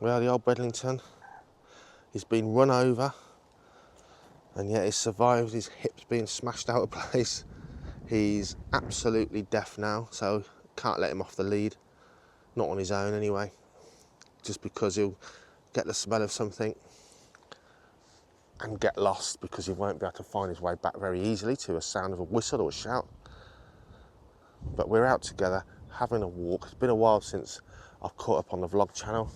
Well, the old Bedlington, he's been run over and yet he's survived his hips being smashed out of place. He's absolutely deaf now, so can't let him off the lead. Not on his own anyway, just because he'll get the smell of something and get lost because he won't be able to find his way back very easily to a sound of a whistle or a shout. But we're out together having a walk. It's been a while since I've caught up on the vlog channel,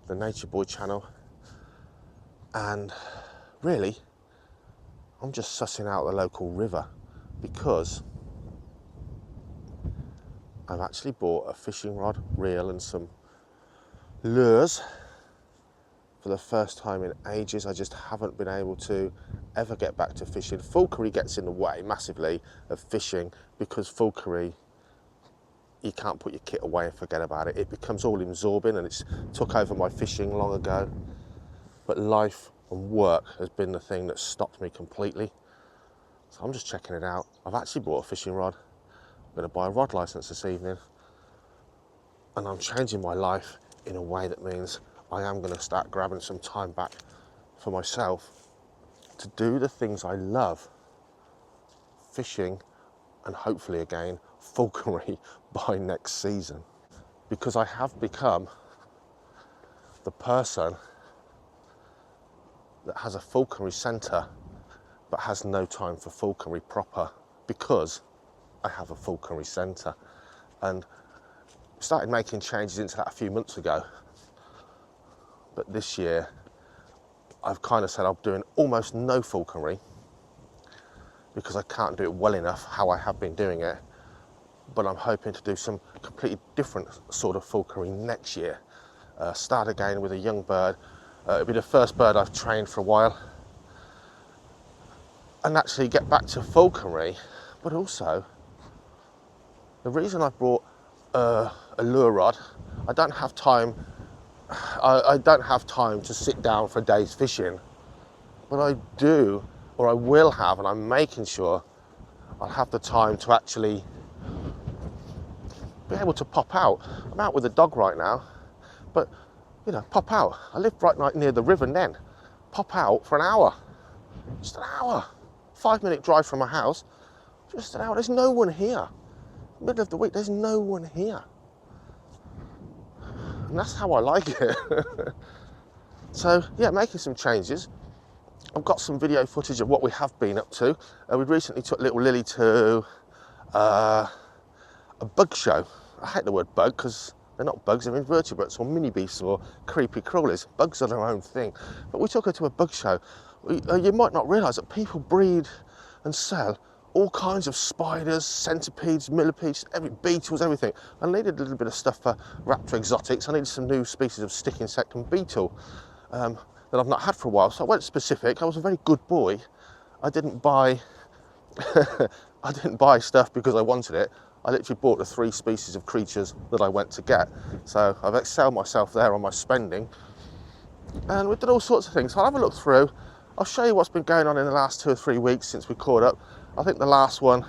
the Nature Boy channel, and really I'm just sussing out the local river because I've actually bought a fishing rod, reel and some lures for the first time in ages. I just haven't been able to ever get back to fishing. Falconry gets in the way massively of fishing because falconry, you can't put your kit away and forget about it. It becomes all absorbing and it's took over my fishing long ago. But life and work has been the thing that stopped me completely. So I'm just checking it out. I've actually bought a fishing rod. I'm going to buy a rod license this evening. And I'm changing my life in a way that means I am going to start grabbing some time back for myself to do the things I love. Fishing and hopefully again falconry by next season. Because I have become the person that has a falconry centre but has no time for falconry proper because I have a falconry centre. And started making changes into that a few months ago. But this year, I've kind of said I'm doing almost no falconry because I can't do it well enough how I have been doing it. But I'm hoping to do some completely different sort of falconry next year. Start again with a young bird. It'll be the first bird I've trained for a while. And actually get back to falconry. But also, the reason I brought a lure rod, I don't have time to sit down for a day's fishing, but I do, or I will have, and I'm making sure I'll have the time to actually be able to pop out. I'm out with the dog right now, but you know, pop out. I live right near the river Nen. Pop out for an hour, just an hour. 5-minute drive from my house, just an hour. There's no one here. Middle of the week, there's no one here. And that's how I like it. So yeah, making some changes. I've got some video footage of what we have been up to. We recently took little Lily to a bug show. I hate the word bug because they're not bugs, they're invertebrates or mini beasts or creepy crawlies. Bugs are their own thing. But we took her to a bug show. You might not realise that people breed and sell all kinds of spiders, centipedes, millipedes, beetles, everything. I needed a little bit of stuff for raptor exotics. I needed some new species of stick insect and beetle that I've not had for a while. So I went specific. I was a very good boy. I didn't buy I didn't buy stuff because I wanted it. I literally bought the 3 species of creatures that I went to get. So I've excelled myself there on my spending. And we've done all sorts of things. So I'll have a look through. I'll show you what's been going on in the last 2 or 3 weeks since we caught up. I think the last one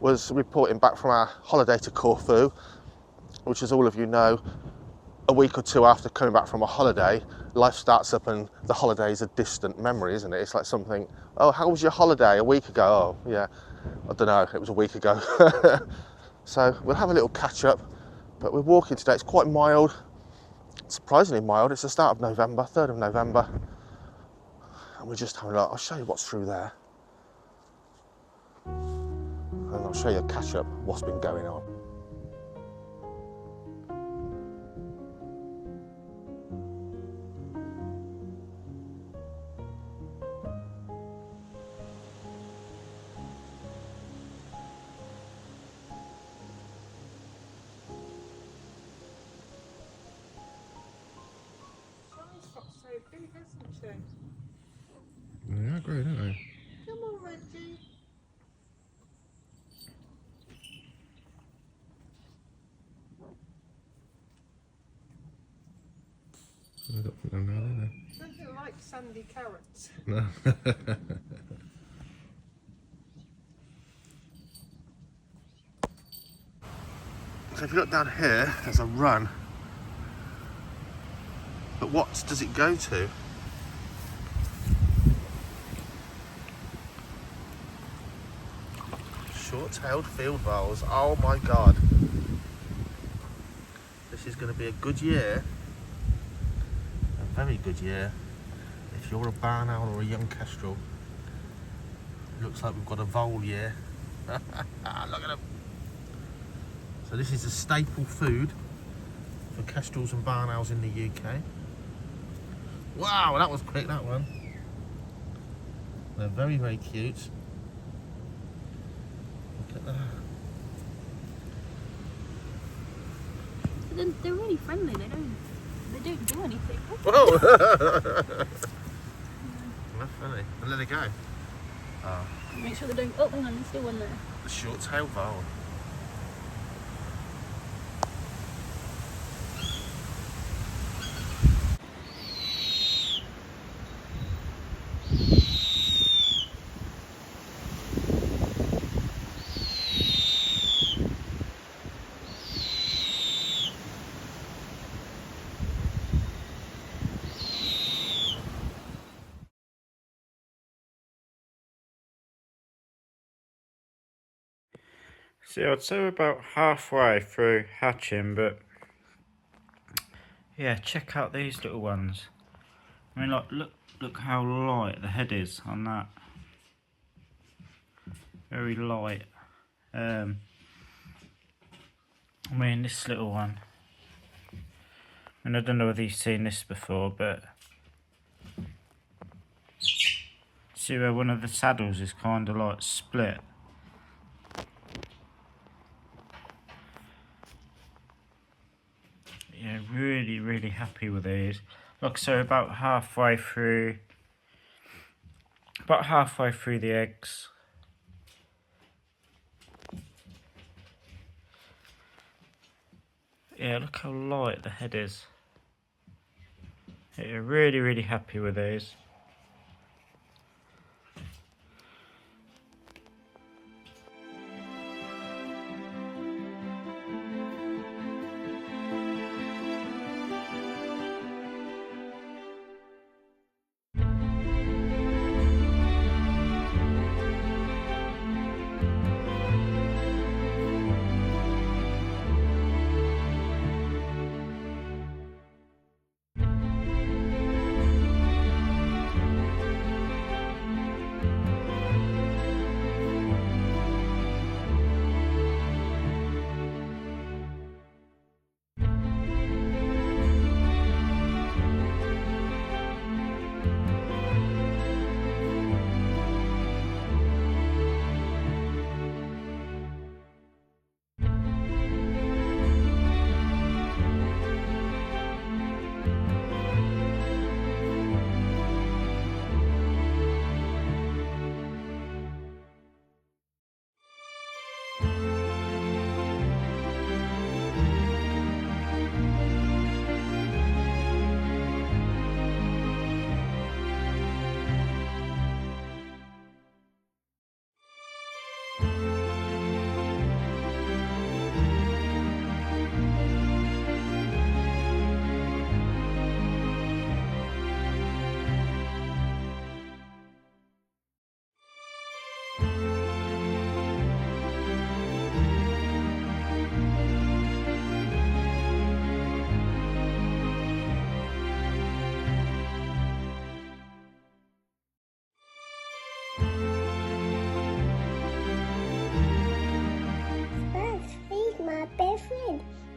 was reporting back from our holiday to Corfu, which, as all of you know, a week or 2 after coming back from a holiday, life starts up and the holiday is a distant memory, isn't it? It's like something, oh, how was your holiday a week ago? Oh, yeah, I don't know, it was a week ago. So we'll have a little catch up, but we're walking today. It's quite mild, surprisingly mild. It's the start of November, 3rd of November. And we're just having a look. I'll show you what's through there. And I'll show you a catch up, what's been going on. Yeah, great, aren't they? Come on, Reggie. I don't think they're now, are they? Doesn't like sandy carrots. No. So if you look down here, there's a run But what does it go to? Short-tailed field voles. Oh my god. This is going to be a good year. A very good year. If you're a barn owl or a young kestrel. Looks like we've got a vole year. Look at them. So this is a staple food for kestrels and barn owls in the UK. Wow, that was quick, that one. They're very, very cute. Look at that. They're really friendly. They don't do anything. Whoa! That's funny. And let it go. Oh. Make sure they don't. Oh, hang on, there's still one there. The short-tailed vole. See, I'd say we're about halfway through hatching, but yeah, check out these little ones. I mean, like, look how light the head is on that. Very light. I mean, this little one. And I don't know whether you've seen this before, but see where one of the saddles is kind of like split. Yeah, really, really happy with these. Look, so about halfway through the eggs. Yeah, look how light the head is. Yeah, really, really happy with these.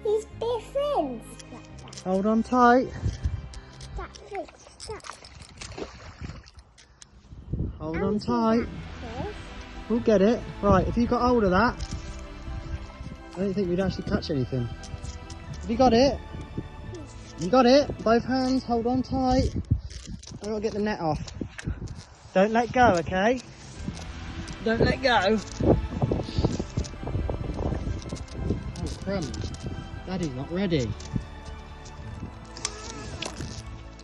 He's best friends. Hold on tight. Hold on tight. We'll get it. Right, if you got hold of that, I don't think we'd actually catch anything. Have you got it? You got it? Both hands, hold on tight. I've got to get the net off. Don't let go, okay? Don't let go. Oh, crumbs. Daddy's not ready.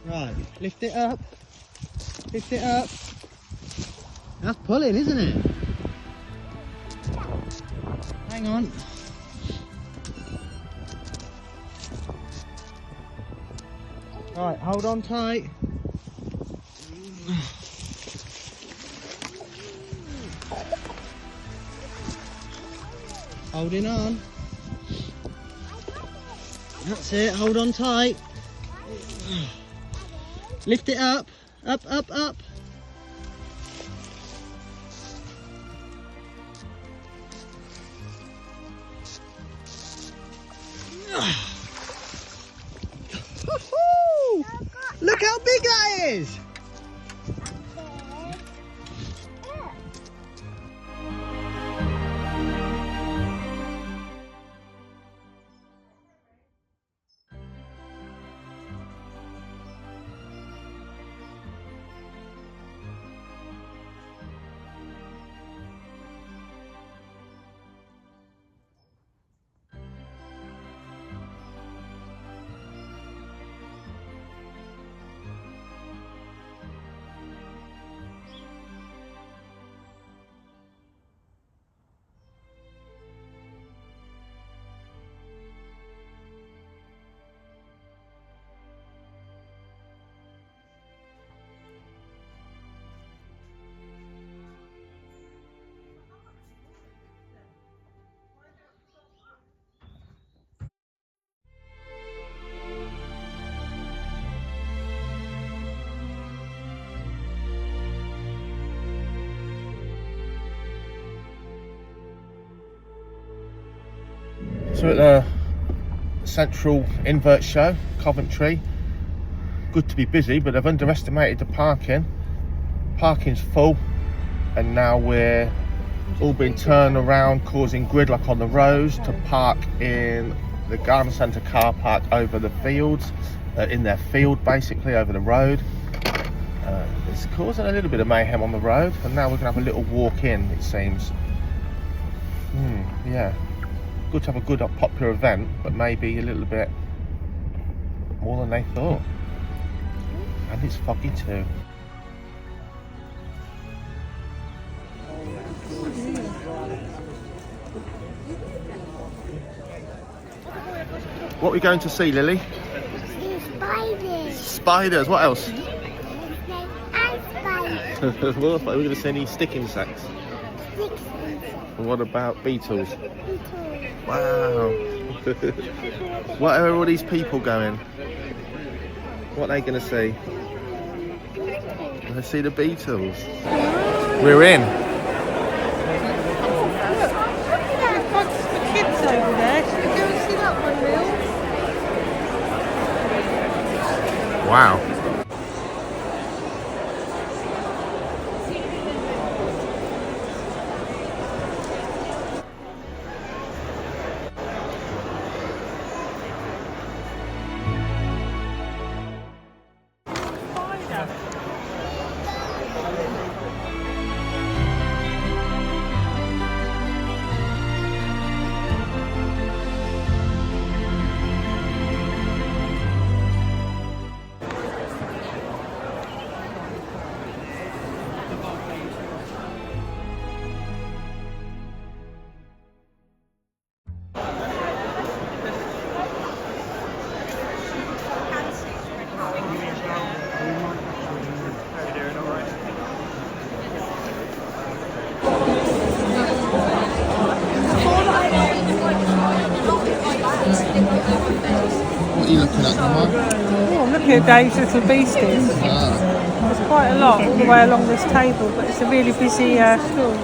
Right, lift it up. Lift it up. That's pulling, isn't it? Hang on. Right, hold on tight. Holding on. That's it, hold on tight. Lift it up. Up, up, up. Look how big that is! So at the Central Invert Show, Coventry, good to be busy, but they've underestimated the parking. Parking's full, and now we're all being turned around, causing gridlock on the roads to park in the garden centre car park over the fields, in their field basically, over the road. It's causing a little bit of mayhem on the road, and now we're going to have a little walk in, it seems. Yeah. Good to have a good popular event, but maybe a little bit more than they thought. And it's foggy too. What are we going to see, Lily? Spiders. Spiders. What else? And spiders. What about, are we going to see any stick insects? Six And what about beetles? beetles. Wow. Where are all these people going? What are they going to see? Let's see the beetles. We're in. That's the kids over there. Should we go and see that one, Will? Wow. What are you looking at, Mama? Oh, I'm looking at Dave's little beasties. There's quite a lot all the way along this table, but it's a really busy store.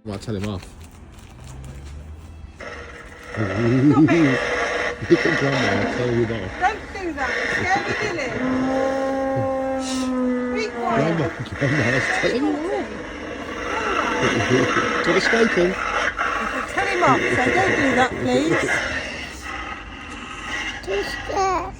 Well, I'll tell him off. Look at Grandma, I'll tell you off. Don't do that, it's scary, Lily. Be quiet. Grandma, I'll tell him off. Got a spoken. Tell him off, so don't do that, please. Too scared.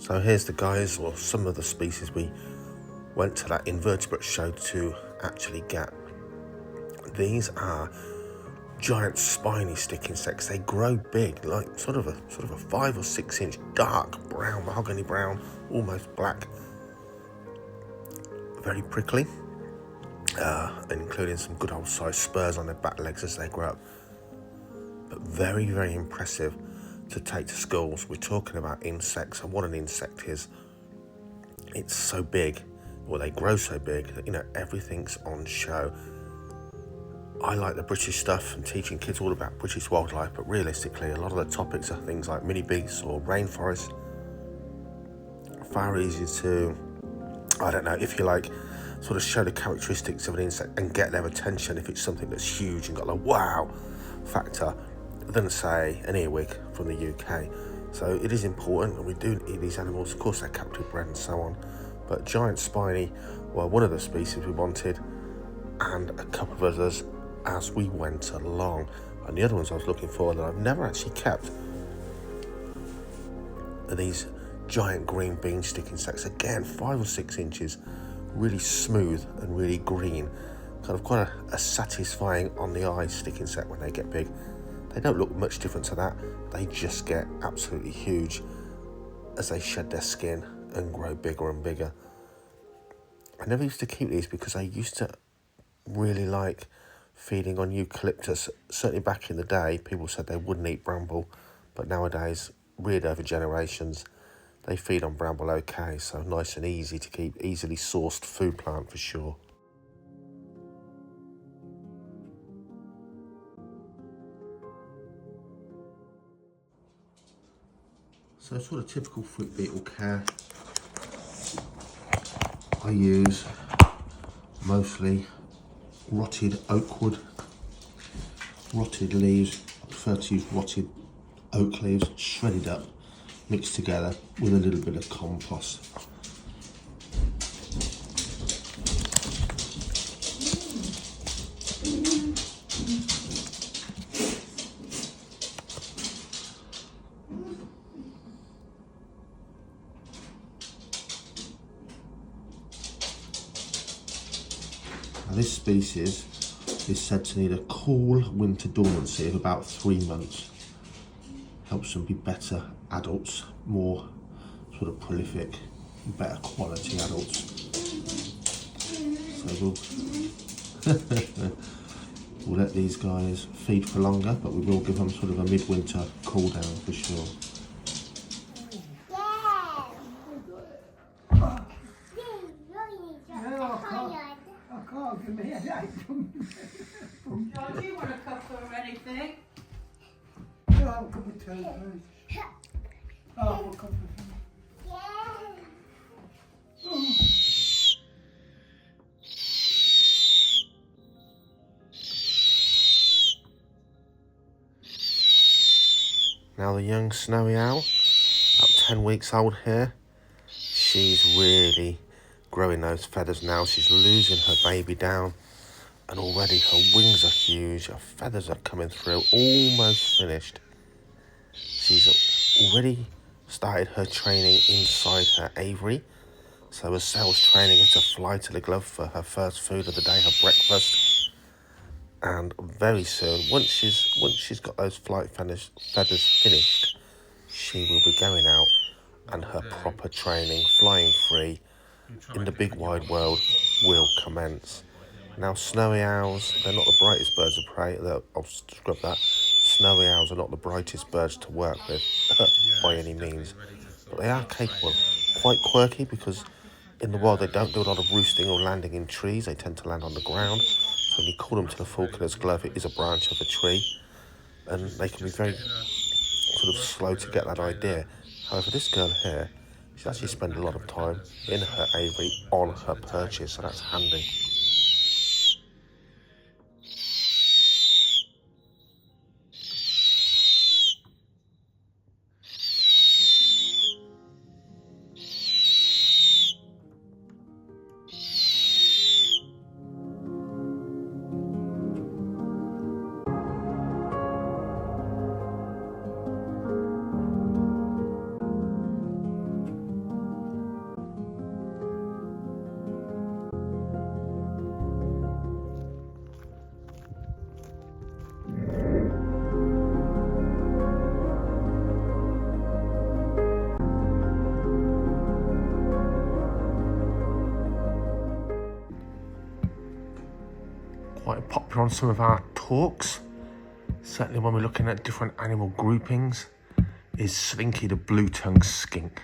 So here's the guys, or some of the species we went to that invertebrate show to actually get. These are giant spiny stick insects. They grow big, like sort of a 5 or 6 inch dark brown, mahogany brown, almost black. Very prickly, including some good old sized spurs on their back legs as they grow up. But very, very impressive to take to schools. We're talking about insects, and what an insect is. It's so big, or they grow so big that, you know, everything's on show. I like the British stuff and teaching kids all about British wildlife, but realistically, a lot of the topics are things like mini beasts or rainforests. Far easier to, I don't know, if you like, sort of show the characteristics of an insect and get their attention if it's something that's huge and got the wow factor, than say an earwig from the UK. So it is important, and we do eat these animals. Of course, they're captive bred and so on. But giant spiny were one of the species we wanted, and a couple of others as we went along. And the other ones I was looking for that I've never actually kept are these giant green bean stick insects. Again, 5 or 6 inches, really smooth and really green. Kind of quite a satisfying on the eye stick insect when they get big. They don't look much different to that. They just get absolutely huge as they shed their skin and grow bigger and bigger. I never used to keep these because I used to really like feeding on eucalyptus. Certainly back in the day, people said they wouldn't eat bramble, but nowadays, reared over generations, they feed on bramble okay, so nice and easy to keep, easily sourced food plant for sure. So sort of typical fruit beetle care. I use mostly rotted oak wood, rotted leaves. I prefer to use rotted oak leaves, shredded up, mixed together with a little bit of compost. Now this species is said to need a cool winter dormancy of about 3 months. Helps them be better adults, more sort of prolific, better quality adults. So we'll let these guys feed for longer, but we will give them sort of a midwinter cool down for sure. Do you want a cup or anything? Now the young snowy owl, about 10 weeks old here, she's really growing those feathers now. She's losing her baby down, and already her wings are huge, her feathers are coming through, almost finished. She's already started her training inside her aviary. So as Sal's training her to fly to the glove for her first food of the day, her breakfast. And very soon, once she's got those flight feathers finished, she will be going out, and her proper training, flying free in the big wide world, will commence. Now, snowy owls, they're not the brightest birds of prey. I'll scrub that. Snowy owls are not the brightest birds to work with by any means, but they are capable. Quite quirky because in the wild they don't do a lot of roosting or landing in trees. They tend to land on the ground. So when you call them to the falconer's glove, it is a branch of a tree, and they can be very sort of slow to get that idea. However, this girl here, she's actually spent a lot of time in her aviary on her perches, so that's handy. quite popular on some of our talks, certainly when we're looking at different animal groupings, is Slinky the blue-tongued skink.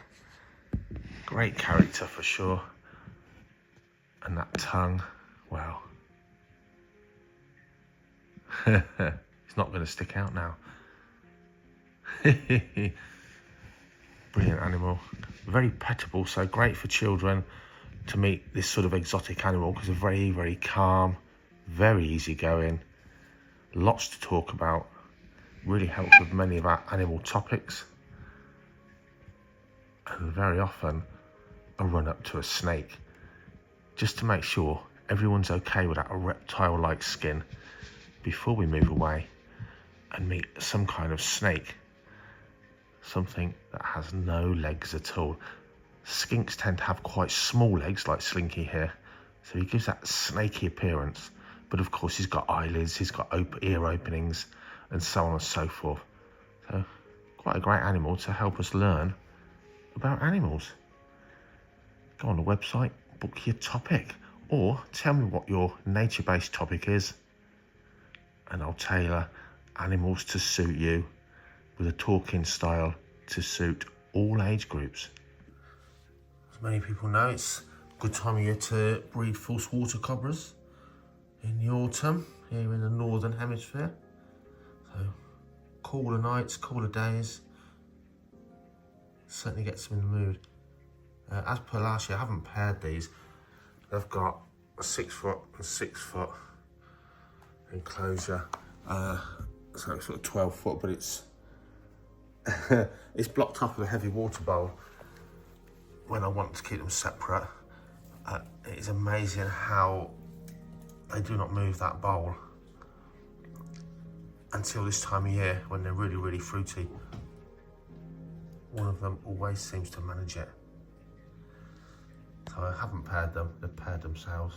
Great character for sure. And that tongue, well, it's not going to stick out now. Brilliant animal, very petable, so great for children to meet this sort of exotic animal because they're very, very calm, very easygoing, lots to talk about, really helps with many of our animal topics, and very often a run up to a snake just to make sure everyone's okay with that reptile-like skin before we move away and meet some kind of snake, something that has no legs at all. Skinks tend to have quite small legs like Slinky here, so he gives that snaky appearance, but of course he's got eyelids, he's got ear openings and so on and so forth. So quite a great animal to help us learn about animals. Go on the website, book your topic, or tell me what your nature-based topic is, and I'll tailor animals to suit you with a talking style to suit all age groups. As many people know, it's a good time of year to breed false water cobras in the autumn here in the northern hemisphere. So cooler nights, cooler days, certainly gets them in the mood. As per last year, I haven't paired these. They've got a 6 foot and 6 foot enclosure, so it's sort of 12 foot, but it's it's blocked up with a heavy water bowl when I want to keep them separate. It is amazing how they do not move that bowl until this time of year when they're really, really fruity. One of them always seems to manage it. So I haven't paired them, they've paired themselves.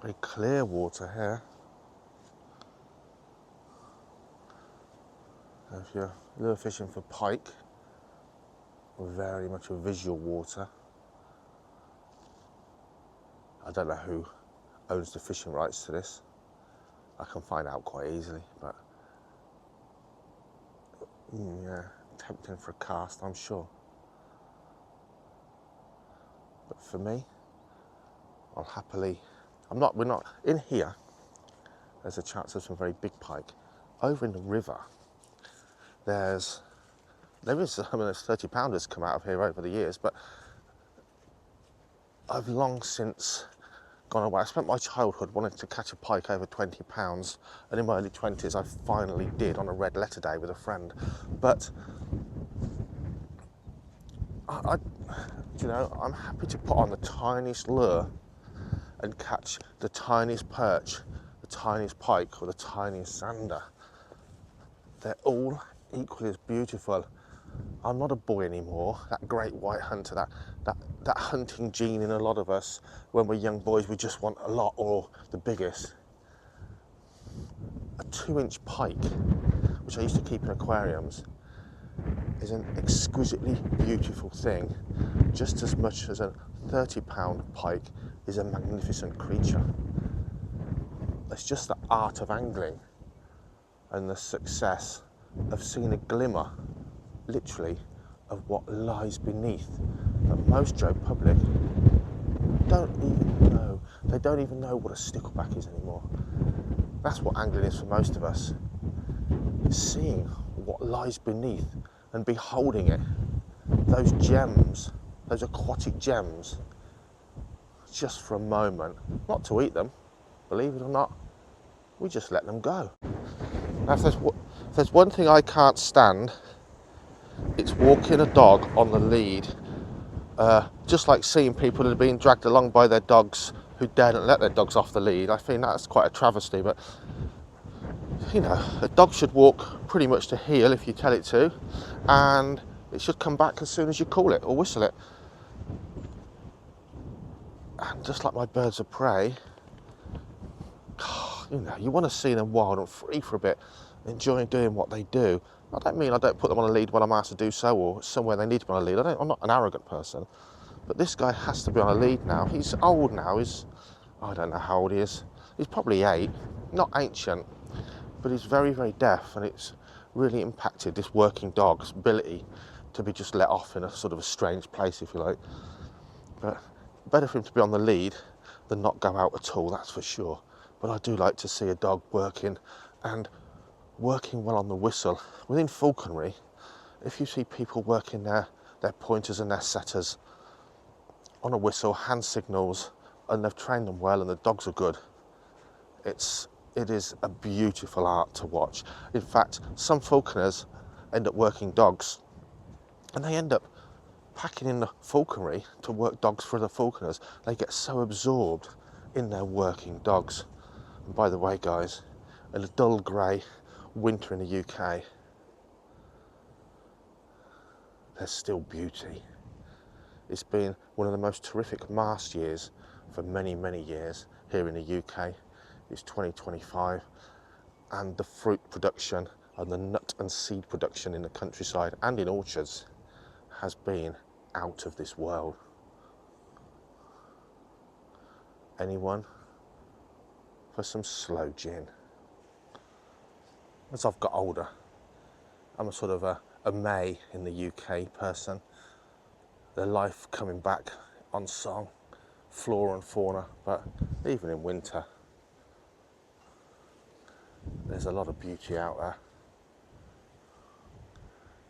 Very clear water here. If you're lure fishing for pike, very much a visual water. I don't know who owns the fishing rights to this. I can find out quite easily, but yeah, tempting for a cast, I'm sure. But for me, I'll happily, we're not, in here, there's a chance of some very big pike. Over in the river, there is some of those 30 pounders come out of here over the years, but I've long since gone away. I spent my childhood wanting to catch a pike over 20 pounds, and in my early 20s I finally did on a red letter day with a friend. But you know, I'm happy to put on the tiniest lure and catch the tiniest perch, the tiniest pike, or the tiniest sander. They're all equally as beautiful. I'm not a boy anymore. That great white hunter, that hunting gene in a lot of us, when we're young boys, we just want a lot or the biggest. A 2-inch pike, which I used to keep in aquariums, is an exquisitely beautiful thing, just as much as a 30-pound pike is a magnificent creature. It's just the art of angling and the success of seeing a glimmer, literally, of what lies beneath that most Joe public don't even know. They don't even know what a stickleback is anymore. That's what angling is for most of us. It's seeing what lies beneath and beholding it. Those gems, those aquatic gems, just for a moment. Not to eat them, believe it or not. We just let them go. Now, if there's one thing I can't stand, it's walking a dog on the lead. Just like seeing people that are being dragged along by their dogs who daren't let their dogs off the lead. I think that's quite a travesty, but you know, a dog should walk pretty much to heel if you tell it to, and it should come back as soon as you call it or whistle it. And just like my birds of prey, you know, you want to see them wild and free for a bit, enjoying doing what they do. I don't mean I don't put them on a lead when I'm asked to do so, or somewhere they need to be on a lead. I'm not an arrogant person, but this guy has to be on a lead now. He's old now. I don't know how old he is. He's probably 8, not ancient, but he's very, very deaf, and it's really impacted this working dog's ability to be just let off in a sort of a strange place, if you like. But better for him to be on the lead than not go out at all, that's for sure. But I do like to see a dog working, and working well on the whistle. Within falconry, if you see people working their pointers and their setters on a whistle, hand signals, and they've trained them well and the dogs are good, it is a beautiful art to watch. In fact, some falconers end up working dogs, and they end up packing in the falconry to work dogs for the falconers. They get so absorbed in their working dogs. And by the way, guys, in a dull grey winter in the UK, there's still beauty. It's been one of the most terrific mast years for many, many years here in the UK. It's 2025, and the fruit production and the nut and seed production in the countryside and in orchards has been out of this world. Anyone for some sloe gin? As I've got older, I'm a sort of a May in the UK person. The life coming back on song, flora and fauna, but even in winter, there's a lot of beauty out there.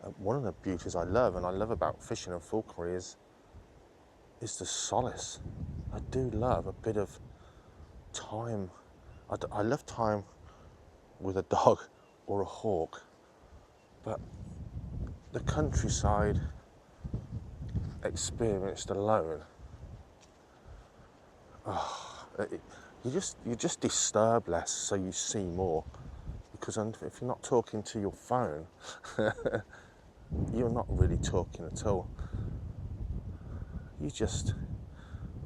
And one of the beauties I love about fishing and falconry is the solace. I do love a bit of time. I love time with a dog or a hawk, but the countryside experienced alone, you just disturb less, so you see more. Because if you're not talking to your phone, you're not really talking at all. You just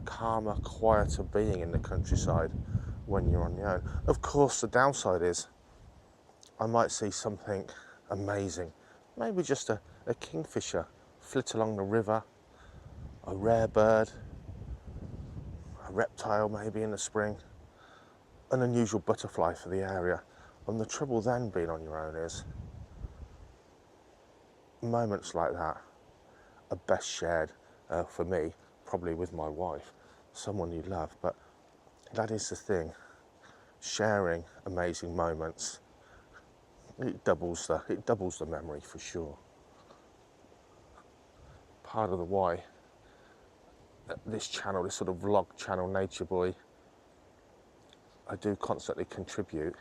calmer, quieter being in the countryside when you're on your own. Of course, the downside is I might see something amazing, maybe just a kingfisher flit along the river, a rare bird, a reptile maybe in the spring, an unusual butterfly for the area. And the trouble then being on your own is moments like that are best shared, for me, probably with my wife, someone you love. But that is the thing, sharing amazing moments, it doubles the memory for sure. Part of the why this channel, this sort of vlog channel, Nature Boy, I do constantly contribute,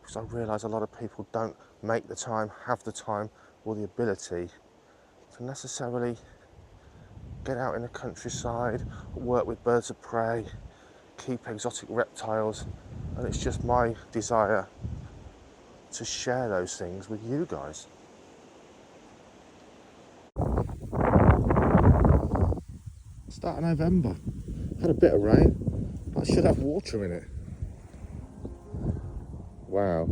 because I realise a lot of people don't make the time, have the time or the ability to necessarily get out in the countryside, work with birds of prey, keep exotic reptiles, and it's just my desire to share those things with you guys. Start of November, had a bit of rain, but I should have water in it. Wow.